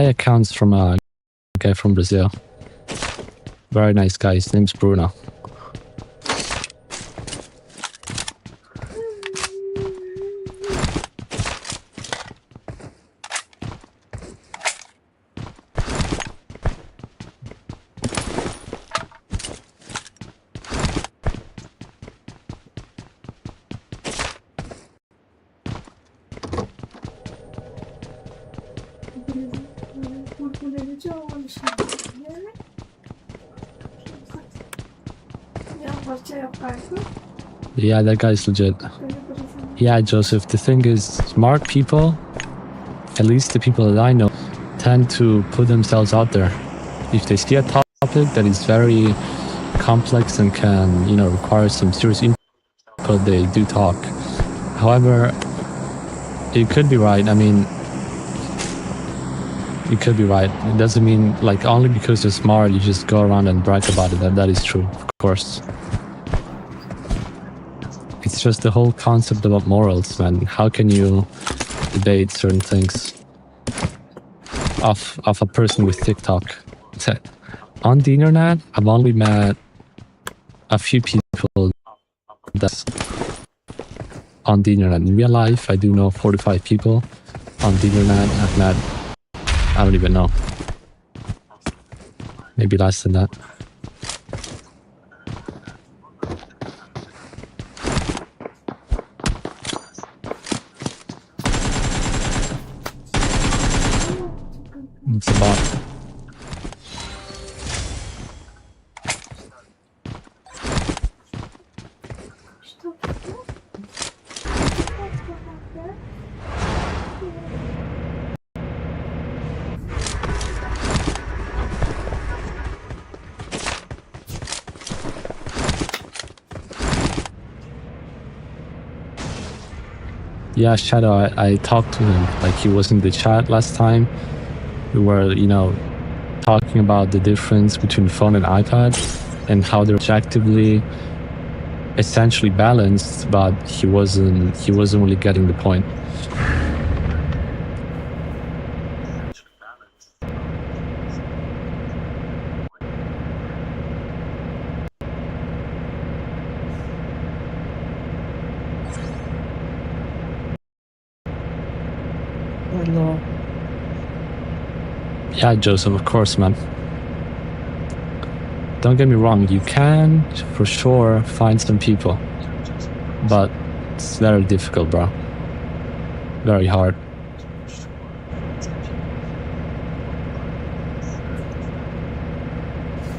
account's from a guy from Brazil. Very nice guy. His name's Bruno. Yeah, that guy's legit. Yeah, Joseph, the thing is, smart people, at least the people that I know, tend to put themselves out there. If they see a topic that is very complex and can, require some serious input, they do talk. However, it could be right. I mean, it could be right. It doesn't mean, like, only because you're smart, you just go around and brag about it. That is true, of course. It's just the whole concept about morals, man. How can you debate certain things of a person with TikTok? On the internet, I've only met a few people that's on the internet. In real life, I do know 45 people. On the internet, I've met, I don't even know, maybe less than that. It's a bot. Yeah, Shadow, I talked to him. Like, he was in the chat last time. We were, talking about the difference between phone and iPad and how they're objectively essentially balanced, but he wasn't really getting the point. Hello. Yeah, Joseph, of course, man. Don't get me wrong, you can, for sure, find some people. But it's very difficult, bro. Very hard.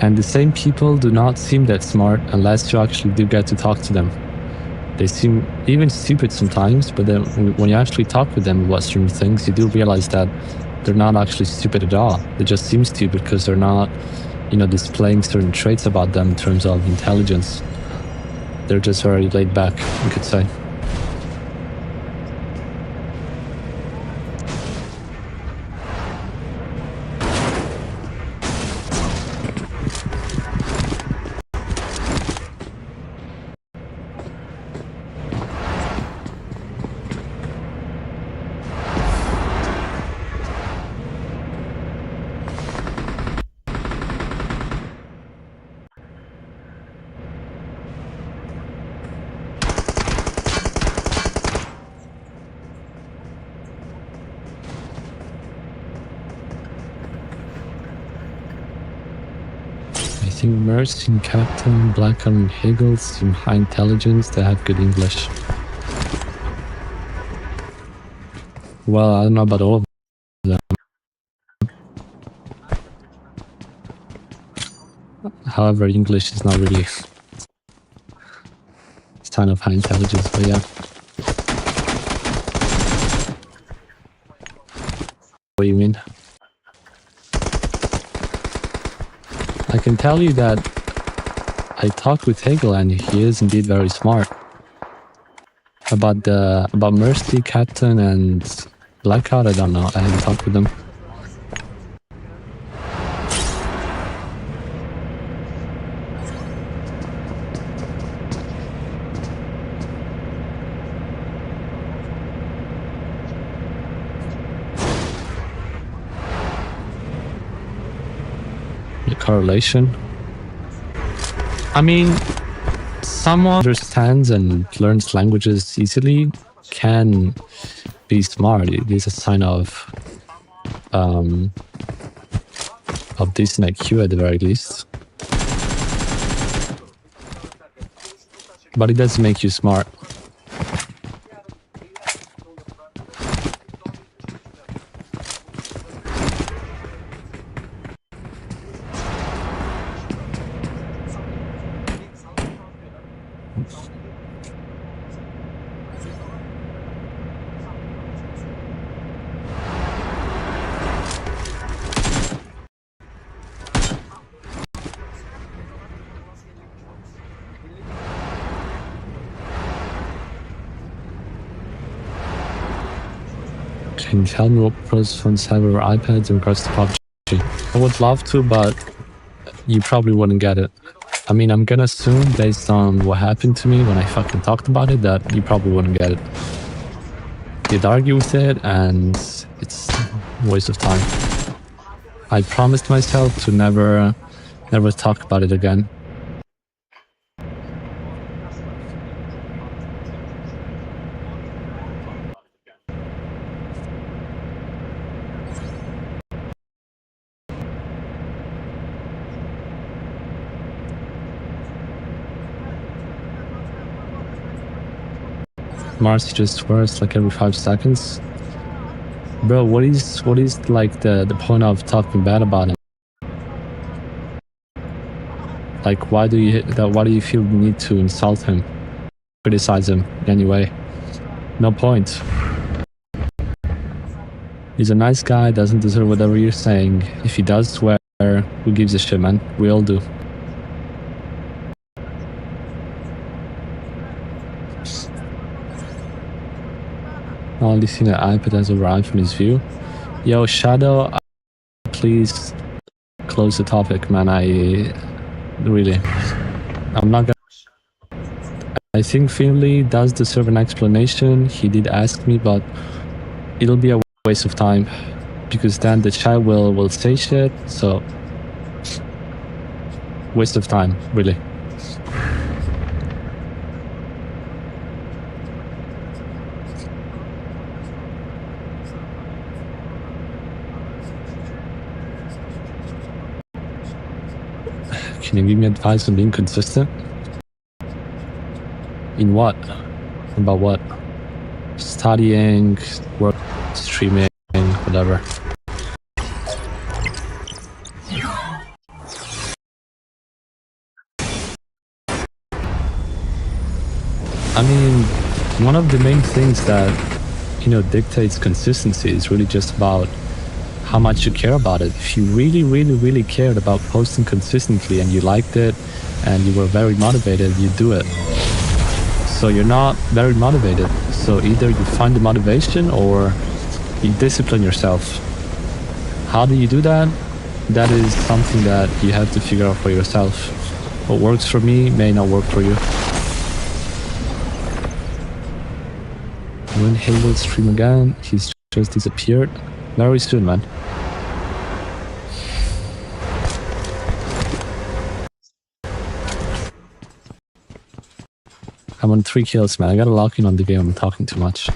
And the same people do not seem that smart unless you actually do get to talk to them. They seem even stupid sometimes, but then when you actually talk with them about certain things, you do realize that they're not actually stupid at all. They just seem stupid because they're not, displaying certain traits about them in terms of intelligence. They're just very laid back, you could say. I think Mercy, Captain, Blackout, and Hegel seem high intelligence. They have good English. Well, I don't know about all of them. However, English is not really a sign of high intelligence, but yeah. What do you mean? I can tell you that I talked with Hegel and he is indeed very smart. About Mercy, Captain, and Blackout, I don't know. I haven't talked with them. correlation. I mean, someone understands and learns languages easily can be smart. It is a sign of decent IQ at the very least. But it doesn't make you smart. Can you tell me what pros phones have over iPads in regards to PUBG? I would love to, but you probably wouldn't get it. I mean, I'm gonna assume, based on what happened to me when I fucking talked about it, that you probably wouldn't get it. You'd argue with it, and it's a waste of time. I promised myself to never talk about it again. Marcy just swears like every 5 seconds. Bro, what is like the point of talking bad about him? Like, why do you feel the need to insult him, criticize him in any way? No point. He's a nice guy, doesn't deserve whatever you're saying. If he does swear, who gives a shit, man? We all do. Only seen an iPad has arrived from his view. Yo, Shadow, please close the topic, man. I'm not gonna. I think Finley does deserve an explanation. He did ask me, but it'll be a waste of time because then the chat will say shit. So, waste of time, really. Can you give me advice on being consistent? In what? About what? Studying, work, streaming, whatever. I mean, one of the main things that, dictates consistency is really just about how much you care about it. If you really cared about posting consistently and you liked it and you were very motivated, you do it. So you're not very motivated. So either you find the motivation or you discipline yourself. How do you do that? That is something that you have to figure out for yourself. What works for me may not work for you. When he will stream again, he's just disappeared. Very soon, man. I'm on 3 kills, man. I gotta lock in on the game. I'm talking too much.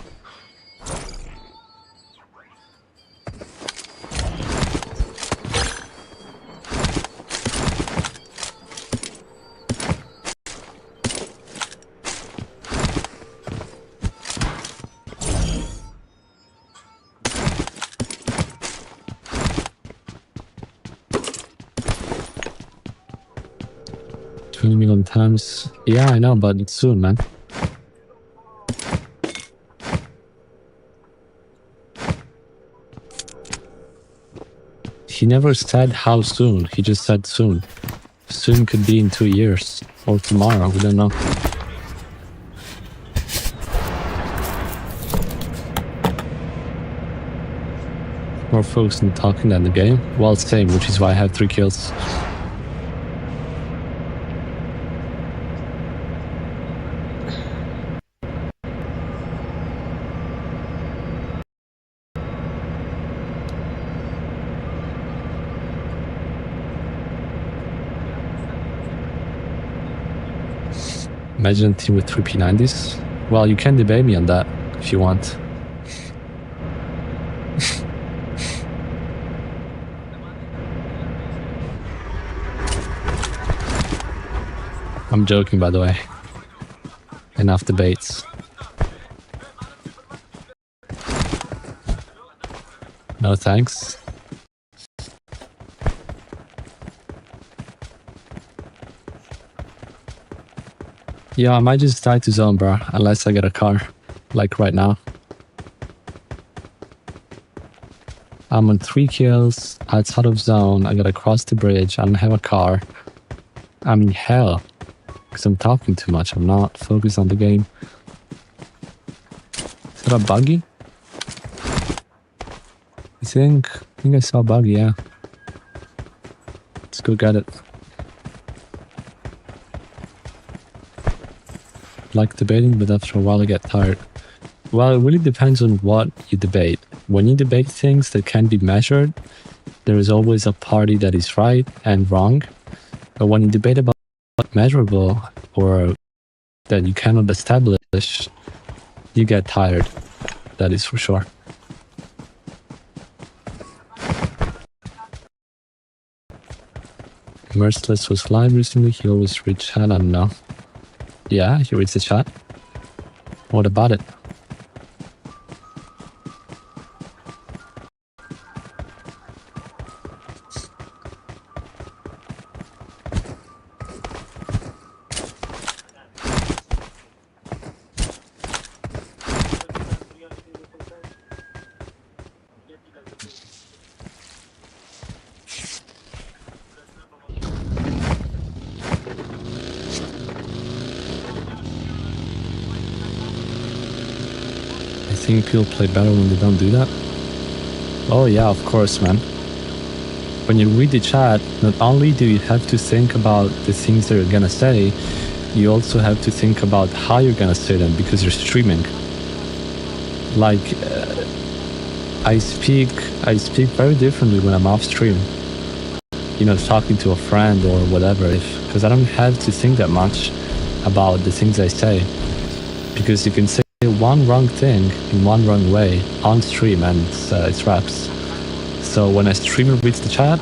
Million times. Yeah, I know, but it's soon, man. He never said how soon. He just said soon. Soon could be in 2 years or tomorrow. We don't know. More focused on talking than the game. Well, same, which is why I have 3 kills. Imagine a team with 3 P90s. Well, you can debate me on that if you want. I'm joking, by the way. Enough debates. No thanks. Yeah, I might just die to zone, bro, unless I get a car, like right now. I'm on 3 kills, outside of zone, I gotta cross the bridge, I don't have a car. I'm in hell, because I'm talking too much, I'm not focused on the game. Is that a buggy? I think I saw a buggy, yeah. Let's go get it. Like debating, but after a while I get tired. Well, it really depends on what you debate. When you debate things that can be measured, there is always a party that is right and wrong. But when you debate about measurable or that you cannot establish, you get tired. That is for sure. Merciless was live recently. He always reads chat. I don't know. Yeah, he reads the chat. What about it? I think people play better when they don't do that. Oh yeah, of course, man. When you read the chat, not only do you have to think about the things that you're gonna say, you also have to think about how you're gonna say them because you're streaming. Like, I speak very differently when I'm off stream. You know, talking to a friend or whatever, because I don't have to think that much about the things I say. Because you can say one wrong thing in one wrong way on stream and it's wraps. So when a streamer reads the chat,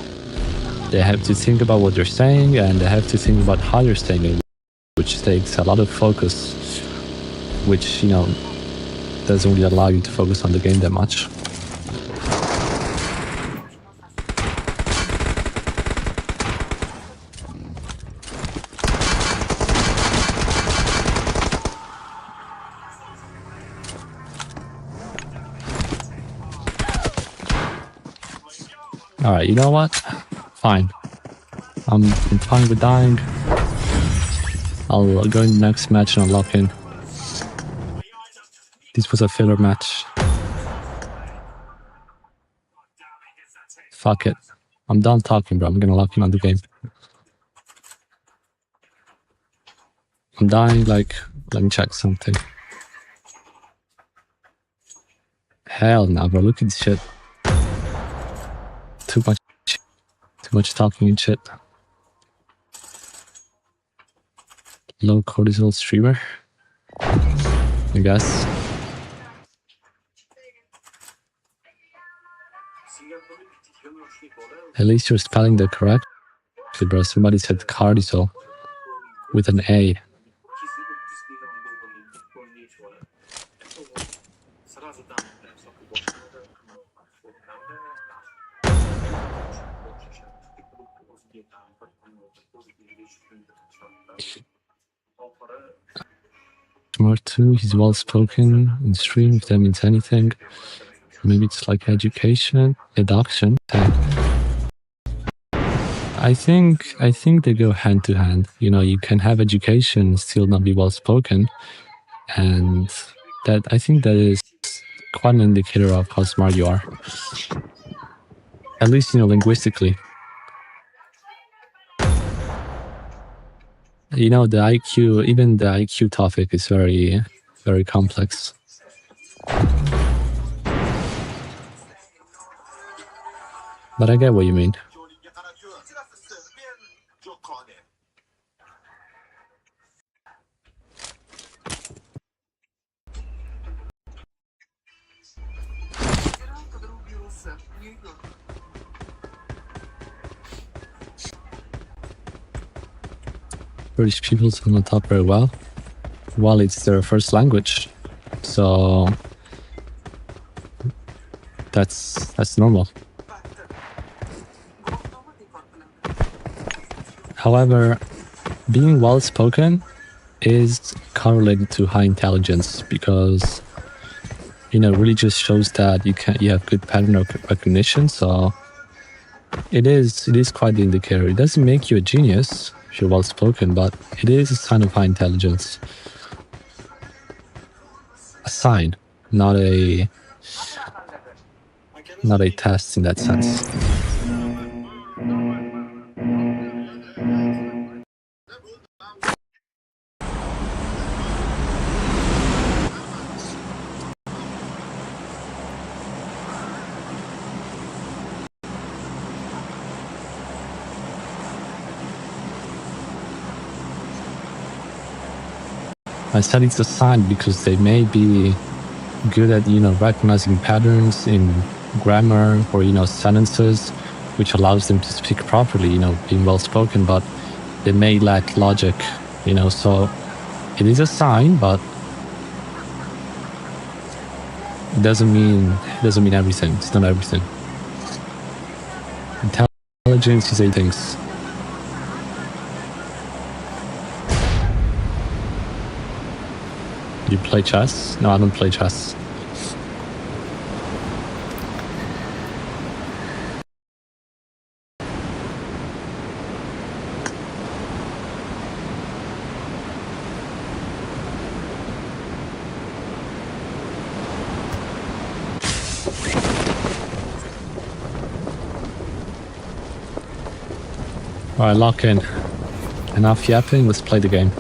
they have to think about what they're saying and they have to think about how you're saying it, which takes a lot of focus, which, you know, doesn't really allow you to focus on the game that much. Alright, you know what? Fine. I'm fine with dying. I'll go in the next match and unlock in. This was a filler match. Fuck it. I'm done talking, bro. I'm gonna lock in on the game. I'm dying, like, let me check something. Hell no, bro. Look at this shit. Too much talking and shit. Low cortisol streamer, I guess. At least you're spelling that correctly, bro. Somebody said cortisol with an A. Smart too, he's well spoken in stream, if that means anything. Maybe it's like education, adoption. I think they go hand to hand. You know, you can have education and still not be well spoken. And that, I think that is quite an indicator of how smart you are. At least, you know, linguistically. You know, the IQ, even the IQ topic is very, very complex. But I get what you mean. British people do not talk very well while it's their first language. So that's normal. However, being well spoken is correlated to high intelligence because it really just shows that you have good pattern recognition. So it is quite the indicator. It doesn't make you a genius if you're well spoken, but it is a sign of high intelligence. A sign, not a test in that sense. I said it's a sign because they may be good at recognizing patterns in grammar or sentences, which allows them to speak properly, being well spoken, but they may lack logic, so it is a sign, but it doesn't mean everything. It's not everything. Intelligence is 8 things. You play chess? No, I don't play chess. Alright, lock in. Enough yapping, let's play the game.